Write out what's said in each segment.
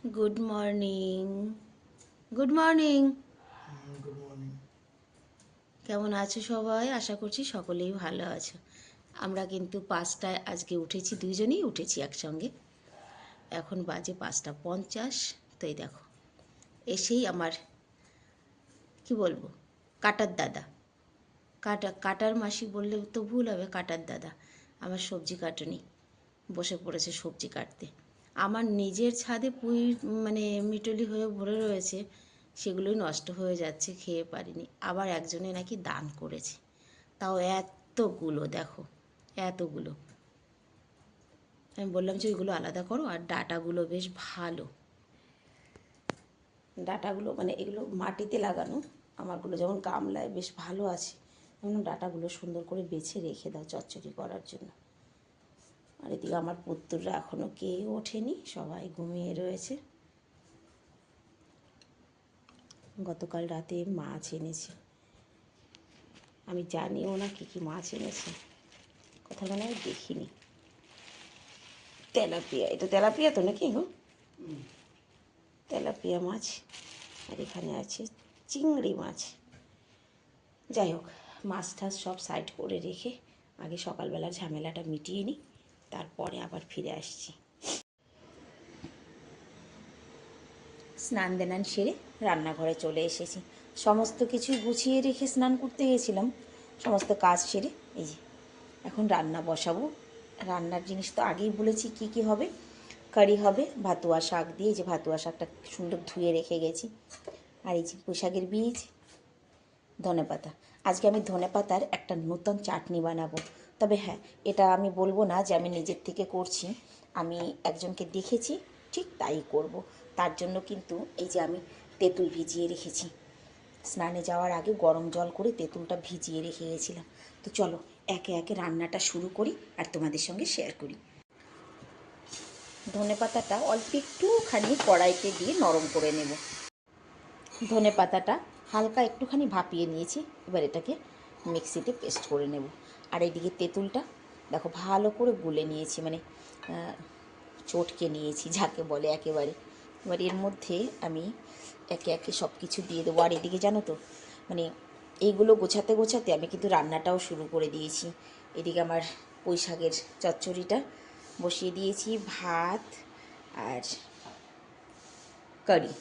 Good morning. Good morning. Good morning. কেমন আছো সবাই? আশা করছি সকলেই ভালো আছো। আমরা কিন্তু 5টায় আজকে উঠেছি, দুইজনেই উঠেছি একসঙ্গে। এখন বাজে 5টা 50। তো এই দেখো, এসেই আমার কি বলবো, কাটার দাদা, কাটার মাসি বললে তো ভুল হবে, কাটার দাদা আমার সবজি কাটুনি বসে পড়েছে সবজি কাটতে। আমার নিজের ছাদে পুঁই মানে মিটলি হয়ে ভরে রয়েছে, সেগুলোই নষ্ট হয়ে যাচ্ছে, খেয়ে পারিনি। আবার একজনে নাকি দান করেছে, তাও এতগুলো, দেখো এতগুলো। আমি বললাম যে ওইগুলো আলাদা করো, আর ডাটাগুলো বেশ ভালো, ডাটাগুলো মানে এগুলো মাটিতে লাগানো, আমারগুলো যেমন গামলায় বেশ ভালো আছে, যেমন ডাটাগুলো সুন্দর করে বেছে রেখে দাও চচ্চড়ি করার জন্য। আর এদিকে আমার পুত্তররা এখনও কেউ ওঠেনি, সবাই ঘুমিয়ে রয়েছে। গতকাল রাতে মাছ এনেছে, আমি জানিও না কী কী মাছ এনেছে, কথা মানে আমি দেখিনি। তেলাপিয়া, এটা তেলাপিয়া তো নাকি গো? তেলাপিয়া মাছ। আর এখানে আছে চিংড়ি মাছ। যাই হোক, মাছ টাছ সব সাইড করে রেখে আগে সকালবেলার ঝামেলাটা মিটিয়ে নিই, তারপরে আবার ফিরে আসছি। স্নান দেনান সেরে রান্নাঘরে চলে এসেছি, সমস্ত কিছু গুছিয়ে রেখে স্নান করতে গেছিলাম, সমস্ত কাজ সেরে এই যে এখন রান্না বসাবো। রান্নার জিনিস তো আগেই বলেছি কি কি হবে। কারি হবে ভাতুয়া শাক দিয়ে, যে ভাতুয়া শাকটা সুন্দর ধুয়ে রেখে গেছি। আর এই যে পুঁই শাকের বীজ, ধনেপাতা। আজকে আমি ধনেপাতার একটা নতুন চাটনি বানাবো। তবে হ্যাঁ, এটা আমি বলবো না যে আমি নিজের থেকে করছি, আমি একজনকে দেখেছি ঠিক তাই করব। তার জন্য কিন্তু এই যে আমি তেঁতুল ভিজিয়ে রেখেছি, স্নানে যাওয়ার আগে গরম জল করে তেঁতুলটা ভিজিয়ে রেখে গেছিলাম। তো চলো একে একে রান্নাটা শুরু করি আর তোমাদের সঙ্গে শেয়ার করি। ধনেপাতাটা অল্প একটুখানি কড়াইতে দিয়ে নরম করে নেব। ধনে পাতাটা হালকা একটুখানি ভাপিয়ে নিয়েছি, এবার এটাকে মিক্সিতে পেস্ট করে নেব। আর এইদিকে তেঁতুলটা দেখো ভালো করে গুলে নিয়েছি, মানে চটকে নিয়েছি যাকে বলে একেবারে। এবার এর মধ্যে আমি একে একে সব কিছু দিয়ে দেবো। আর এদিকে জানো তো, মানে এইগুলো গোছাতে গোছাতে আমি কিন্তু রান্নাটাও শুরু করে দিয়েছি। এদিকে আমার পুঁই শাকের চচ্চড়িটা বসিয়ে দিয়েছি, ভাত আর কারি।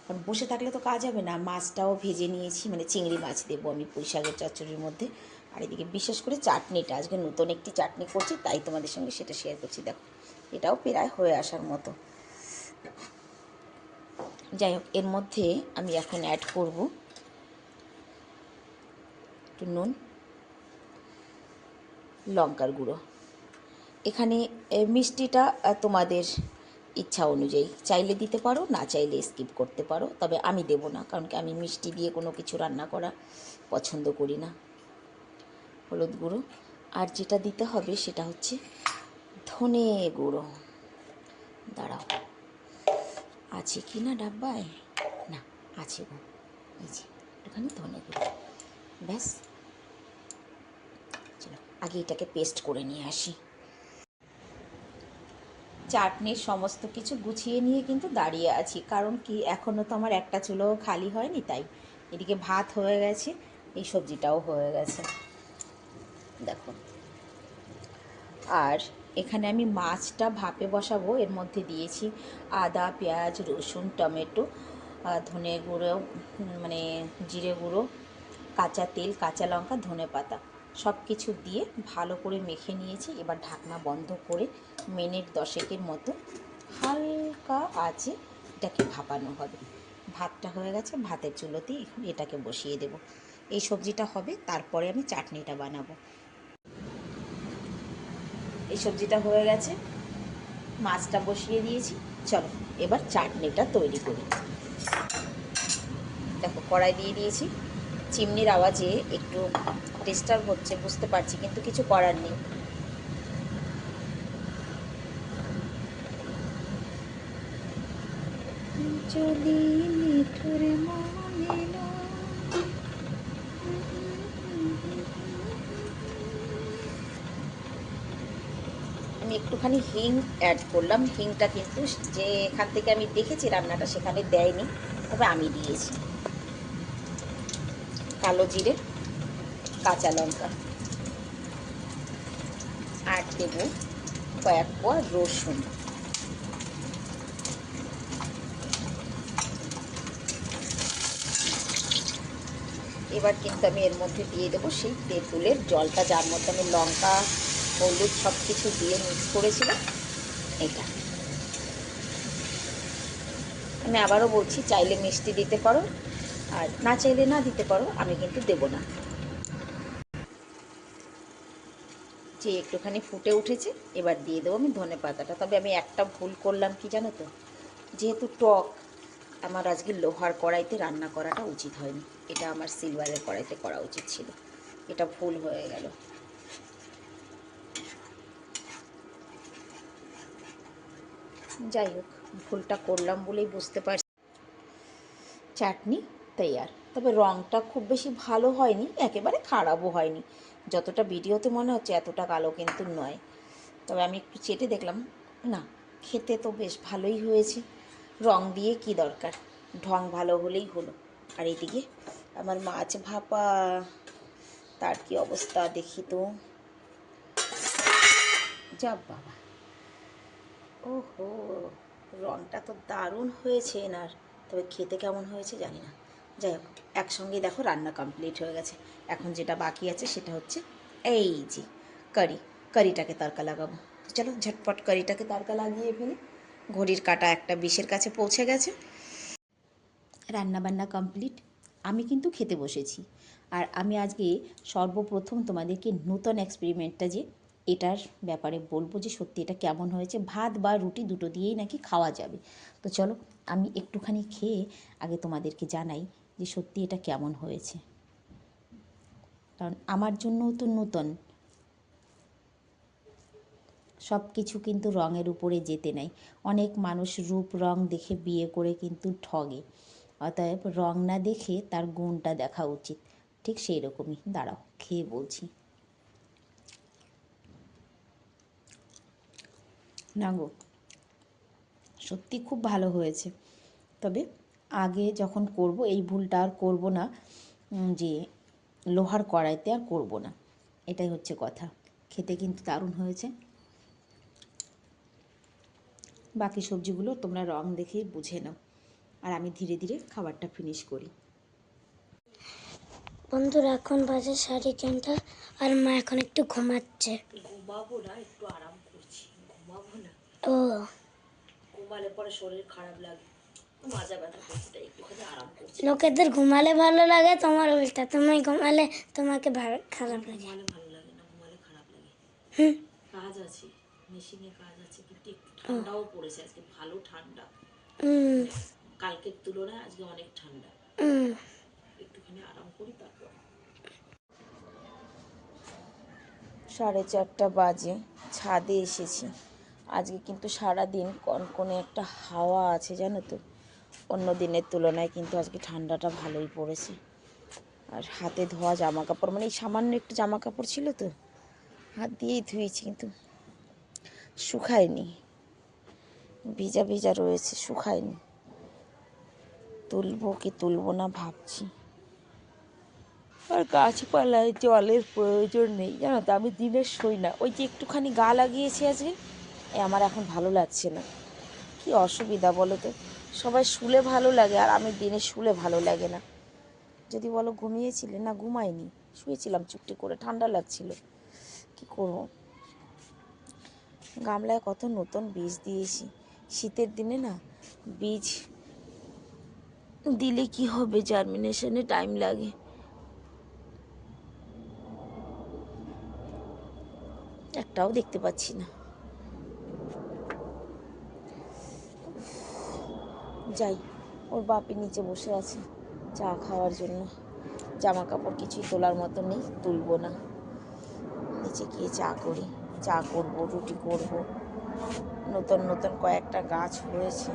কারণ বসে থাকলে তো কাজ হবে না। মাছটাও ভেজে নিয়েছি, মানে চিংড়ি মাছ দেবো আমি পুঁই শাকের চচ্চড়ির মধ্যে। আর এদিকে বিশেষ করে চাটনিটা, আজকে নতুন একটি চাটনি করছি, তাই তোমাদের সঙ্গে সেটা শেয়ার করছি। দেখো এটাও প্রায় হয়ে আসার মতো। যাই হোক, এর মধ্যে আমি এখন অ্যাড করব একটু নুন, লঙ্কার গুঁড়ো। এখানে মিষ্টিটা তোমাদের ইচ্ছা অনুযায়ী চাইলে দিতে পারো, না চাইলে স্কিপ করতে পারো, তবে আমি দেবো না, কারণ কি আমি মিষ্টি দিয়ে কোনো কিছু রান্না করা পছন্দ করি না। হলুদ গুঁড়ো। আর যেটা দিতে হবে সেটা হচ্ছে ধনে গুঁড়ো। দাঁড়াও, আছে কি না ডাব্বায়, না আছে গো, এই যে একটুখানি ধনে গুঁড়ো, ব্যাস। চলো আগে এটাকে পেস্ট করে নিয়ে আসি। চাটনির সমস্ত কিছু গুছিয়ে নিয়ে কিন্তু দাঁড়িয়ে আছি, কারণ কি এখনও তো আমার একটা চুলোও খালি হয়নি, তাই এদিকে ভাত হয়ে গেছে, এই সবজিটাও হয়ে গেছে দেখো। আর এখানে আমি মাছটা ভাপে বসাবো, এর মধ্যে দিয়েছি আদা, পেঁয়াজ, রসুন, টমেটো, ধনে গুঁড়ো, মানে জিরে গুঁড়ো, কাঁচা তেল, কাঁচা লঙ্কা, ধনে পাতা, সব কিছু দিয়ে ভালো করে মেখে নিয়েছি। এবার ঢাকনা বন্ধ করে মিনিট 10 মতো হালকা আঁচে এটাকে ভাপানো হবে। ভাতটা হয়ে গেছে, ভাতের চুলোতেই এখন এটাকে বসিয়ে দেব। এই সবজিটা হবে, তারপরে আমি চাটনিটা বানাবো। এই সবজিটা হয়ে গেছে, মাছটা বসিয়ে দিয়েছি, চলো এবার চাটনিটা তৈরি করি। দেখো কড়াই দিয়ে দিয়েছি, চিমনির আওয়াজে একটু ডিস্টার্ব হচ্ছে বুঝতে পারছি, কিন্তু কিছু করার নেই। যদি মিঠুরে মনে আমি একটুখানি হিং অ্যাড করলাম। হিংটা কিন্তু যে এখান থেকে আমি দেখেছি রান্নাটা সেখানে দেয়নি, তবে আমি দিয়েছি। কালো জিরে, কাঁচা লঙ্কা, আর দেবো কয়েক কোয়া রসুন। এবার কিন্তু আমি এর মধ্যে দিয়ে দেবো সেই তেঁতুলের জলটা, যার মধ্যে আমি লঙ্কা, হলুদ সব কিছু দিয়ে মিক্স করেছিলাম। এটা আমি আবারও বলছি, চাইলে মিষ্টি দিতে পারো, আর না চাইলে না দিতে পারো, আমি কিন্তু দেবো না। যে একটুখানি ফুটে উঠেছে, এবার দিয়ে দেবো আমি ধনে পাতাটা। তবে আমি একটা ভুল করলাম, কি জানো তো, যেহেতু টক, আমার আজকে লোহার কড়াইতে রান্না করাটা উচিত হয়নি। এটা আমার সিলভারের কড়াইতে করা উচিত ছিল, এটা ভুল হয়ে গেল। যাই হোক, ভুলটা করলাম বলেই বুঝতে পারছি। চাটনি তৈয়ার। তবে রঙটা খুব বেশি ভালো হয়নি, একেবারে খারাপও হয়নি। যতটা ভিডিওতে মনে হচ্ছে এতটা কালো কিন্তু নয়। তবে আমি একটু চেটে দেখলাম, না, খেতে তো বেশ ভালোই হয়েছে। রং দিয়ে কি দরকার, ঢং ভালো হলেই হলো। আর এদিকে আমার মাছ ভাপা, তার কি অবস্থা দেখি তো। যা বাবা, ওহো, রঙটা তো দারুণ হয়েছে এনার, তবে খেতে কেমন হয়েছে জানি না। যাই হোক, একসঙ্গেই দেখো রান্না কমপ্লিট হয়ে গেছে। এখন যেটা বাকি আছে সেটা হচ্ছে এই যে কারিটাকে তড়কা লাগাবো। চলো ঝটপট কারিটাকে তড়কা লাগিয়ে ফেলি। ঘড়ির কাঁটা 1:20 কাছে পৌঁছে গেছে। রান্নাবান্না কমপ্লিট, আমি কিন্তু খেতে বসেছি। আর আমি আজকে সর্বপ্রথম তোমাদেরকে নূতন এক্সপেরিমেন্টটা যে এটার ব্যাপারে বলবো, যে সত্যি এটা কেমন হয়েছে। ভাত বা রুটি দুটো দিয়েই নাকি খাওয়া যাবে। তো চলো আমি একটুখানি খেয়ে আগে তোমাদেরকে জানাই যে সত্যি এটা কেমন হয়েছে, কারণ আমার জন্যও তো নূতন। সব কিছু কিন্তু রঙের উপরে যেতে নাই। অনেক মানুষ রূপ রং দেখে বিয়ে করে কিন্তু ঠগে, অতএব রং না দেখে তার গুণটা দেখা উচিত। ঠিক সেই রকমই। দাঁড়াও, খেয়ে বলছি। না গো, সত্যি খুব ভালো হয়েছে। তবে আগে যখন করব এই ভুলটা আর করব না, যে লোহার কড়াইতে আর করব না, এটাই হচ্ছে কথা। খেতে কিন্তু দারুণ হয়েছে। বাকি সবজিগুলো তোমরা রং দেখেই বুঝে নাও, আর আমি ধীরে ধীরে খাবারটা ফিনিশ করি। বন্ধুরা এখন বাজে 3:30 আর মা এখন একটু ঘুমাচ্ছে। ঘুমাবো না, একটু আরাম করছি। ঘুমাবো না, ও ঘুমালে পরে শরীর খারাপ লাগে, মাজা ব্যথা করছে, তাই একটুখানি আরাম করছি। লোকেদের ঘুমালে ভালো লাগে, তোমার উল্টা, তুমি ঘুমালে তোমাকে খারাপ লাগে। ঘুমালে ভালো লাগে না, ঘুমালে খারাপ লাগে। কাজ আছে, মেশিনে কাজ আছে, কিন্তু একটু ঠান্ডাও পড়েছে আজকে, ভালো ঠান্ডা। কালকের তুলনায় আজকে অনেক ঠান্ডা। একটুখানি আরাম করি তারপর। 4:30 বাজে, ছাদে এসেছি। আজকে কিন্তু সারাদিন কনকনে একটা হাওয়া আছে, জানো তো। অন্য দিনের তুলনায় কিন্তু আজকে ঠান্ডাটা ভালোই পড়েছে। আর হাতে ধোয়া জামা কাপড়, মানে এই সামান্য একটু জামা কাপড় ছিল তো, হাত দিয়েই ধুয়েছি, কিন্তু শুকায়নি, ভিজা ভিজা রয়েছে, শুকায়নি। তুলবো কি তুলবো না ভাবছি। আর গাছপালায় জলের প্রয়োজন নেই, জানো তো। আমি দিনে শুই না, ওই যে একটুখানি গা লাগিয়েছি আজকে, আমার এখন ভালো লাগছে না। কি অসুবিধা বলো তো, সবাই শুলে ভালো লাগে, আর আমি দিনে শুলে ভালো লাগে না। যদি বলো ঘুমিয়েছিলে, না ঘুমাইনি, শুয়েছিলাম চুপটি করে, ঠান্ডা লাগছিল। কি করবো, গামলায় কত নতুন বীজ দিয়েছি। শীতের দিনে না বীজ দিলে কি হবে, জার্মিনেশনে টাইম লাগে। একটাও দেখতে পাচ্ছি না। যাই, ওর বাপি নিচে বসে আছে চা খাওয়ার জন্য। জামা কাপড় কিছুই তোলার মতো নেই, তুলবো না। নিচে গিয়ে চা করি, চা করব, রুটি করব। নতুন নতুন কয়েকটা গাছ হয়েছে।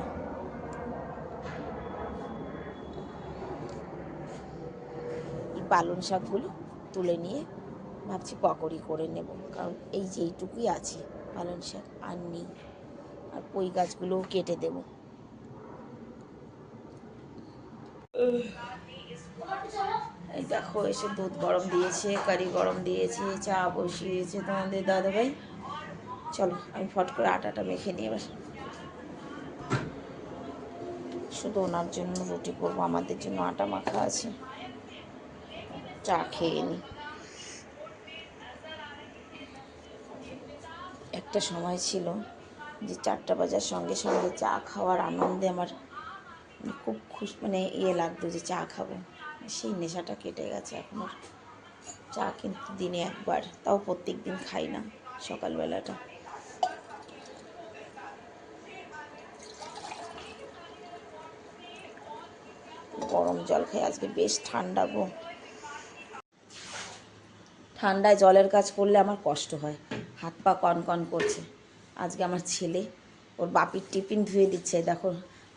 এই পালং শাকগুলো তুলে নিয়ে ভাবছি পকোড়ি করে নেব, কারণ এই যে এইটুকুই আছে। পালং শাক আর নেই। আর পুঁই গাছগুলোও কেটে দেব। এই দেখো এসে দুধ গরম দিয়েছে, কারি গরম দিয়েছে, চা বসিয়েছে তোমাদের দাদাভাই। চলো আমি ফট করে আটাটা মেখে নিয়ে এবার শুধু ওনার জন্য রুটি করবো, আমাদের জন্য আটা মাখা আছে। চা খেয়ে নিই। একটা সময় ছিল যে 4টা বাজার সঙ্গে সঙ্গে চা খাওয়ার আনন্দে আমার খুব খুশি, মানে লাগতো যে চা খাবো। সেই নেশাটা কেটে গেছে এখন আর। চা কিন্তু দিনে একবার, তাও প্রত্যেক দিন খাই না সকালবেলাটা। গরম জল খাই, আজকে বেশ ঠান্ডা গো। ঠান্ডায় জলের কাজ করলে আমার কষ্ট হয়, হাত পা কনকন করছে। আজকে আমার ছেলে ওর বাপির টিফিন ধুয়ে দিচ্ছে দেখো।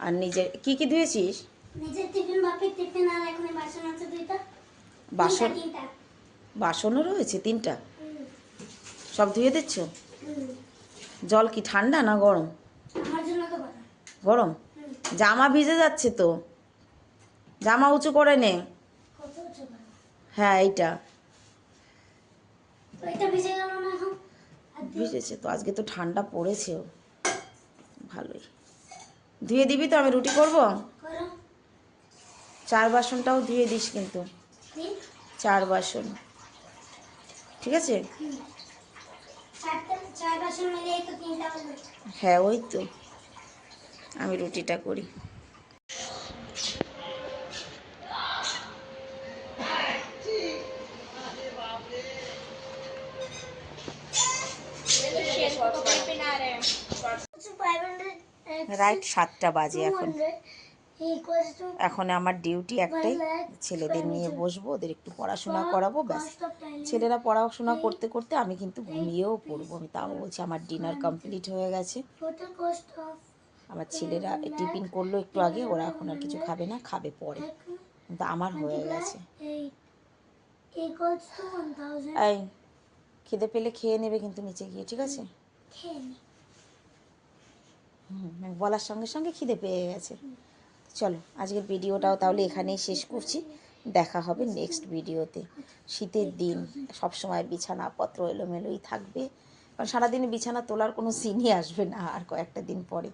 আর নিজের কি কি ধুয়েছিস? নিজের টিফিন, বাপির টিফিন, আর এখন বাসন আছে দুইটা। বাসন? তিনটা। বাসনও রয়েছে 3টা? সব ধুয়ে দিচ্ছ? হুম। জল কি ঠান্ডা না গরম? আমার জন্য তো গরম। গরম? জামা ভিজে যাচ্ছে তো, জামা উঁচু করে নে। কত উঁচু করো? হ্যাঁ এইটা তো এটা ভিজে গেল না এখন? ভিজেছে তো, আজকে তো ঠান্ডা পড়েছেও ভালোই। ধুয়ে দিবি তো, আমি রুটি করব। করো। 4 বাসনটাও ধুয়ে দিস কিন্তু, কি? 4 বাসন, ঠিক আছে? চার বাসন মিলিয়ে তো 3টা হবে। হ্যাঁ ওই তো, আমি রুটিটা করি। রাইট 7টা বাজে এখন। এখন আমার ডিউটি একটাই, ছেলেদের নিয়ে বসবো, ওদের একটু পড়াশোনা করাবো, ব্যাস। ছেলেরা পড়াশোনা করতে করতে আমি কিন্তু ঘুমিয়েও পড়বো। আমি তাও বলছি আমার ডিনার কমপ্লিট হয়ে গেছে। আমার ছেলেরা টিফিন করলো একটু আগে, ওরা এখন আর কিছু খাবে না, খাবে পরে, কিন্তু আমার হয়ে গেছে। এই খিদে পেলে খেয়ে নেবে কিন্তু নিচে গিয়ে, ঠিক আছে? বলার সঙ্গে সঙ্গে খিদে পেয়ে গেছে। চলো আজকের ভিডিওটাও তাহলে এখানেই শেষ করছি। দেখা হবে নেক্সট ভিডিওতে। শীতের দিন সবসময় বিছানাপত্র এলোমেলোই থাকবে, কারণ সারাদিন বিছানা তোলার কোনো সিনই আসবে না আর কয়েকটা দিন পরে।